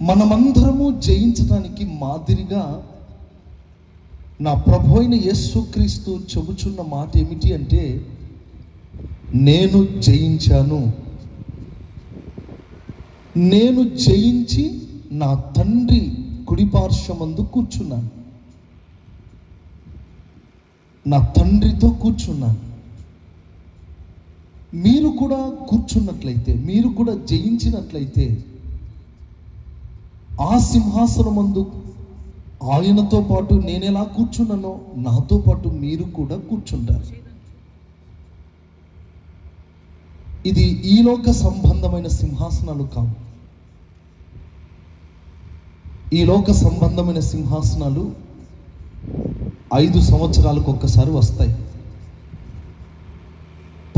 మనమందరము జయించడానికి మాదిరిగా నా ప్రభు అయిన యేసుక్రీస్తు చెబుచున్న మాట ఏమిటి అంటే, నేను జయించాను, నేను జయించి నా తండ్రి కుడిపార్శ్వమందు కూర్చున్నాను, నా తండ్రితో కూర్చున్నాను. మీరు కూడా కూర్చున్నట్లయితే, మీరు కూడా జయించినట్లయితే, ఆ సింహాసనమందు ఆయనతో పాటు నేను ఎలా కూర్చున్నానో నాతో పాటు మీరు కూడా కూర్చుంటారు. ఇది ఈలోక సంబంధమైన సింహాసనాలు కావు. ఈ లోక సంబంధమైన సింహాసనాలు 5 సంవత్సరాలకు ఒక్కసారి వస్తాయి.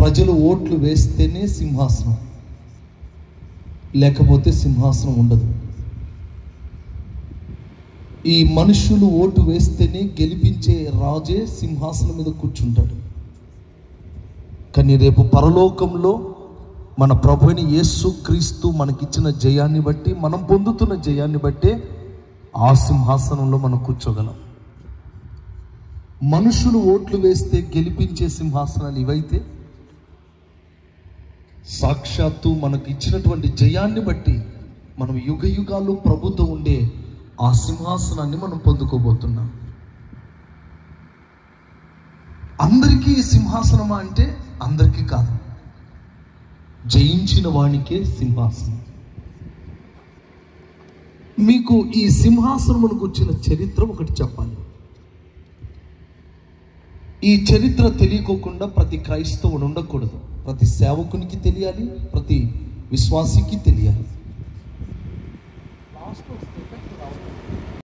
ప్రజలు ఓట్లు వేస్తేనే సింహాసనం, లేకపోతే సింహాసనం ఉండదు. ఈ మనుషులు ఓటు వేస్తేనే గెలిపించే రాజే సింహాసనం మీద కూర్చుంటాడు. కానీ రేపు పరలోకంలో మన ప్రభువైన యేసుక్రీస్తు మనకిచ్చిన జయాన్ని బట్టి, మనం పొందుతున్న జయాన్ని బట్టే ఆ సింహాసనంలో మనం కూర్చోగలం. మనుషులు ఓట్లు వేస్తే గెలిపించే సింహాసనాలు ఇవైతే, సాక్షాత్తు మనకు ఇచ్చినటువంటి జయాన్ని బట్టి మనం యుగ యుగాలు ప్రభుతో ఉండే ఆ సింహాసనాన్ని మనం పొందుకోబోతున్నాం. అందరికీ ఈ సింహాసనమా అంటే అందరికీ కాదు, జయించిన వానికే సింహాసనం. మీకు ఈ సింహాసనమునకు వచ్చిన చరిత్ర ఒకటి చెప్పాలి. ఈ చరిత్ర తెలియకోకుండా ప్రతి క్రైస్తవుడు ఉండకూడదు. ప్రతి సేవకునికి తెలియాలి, ప్రతి విశ్వాసికి తెలియాలి.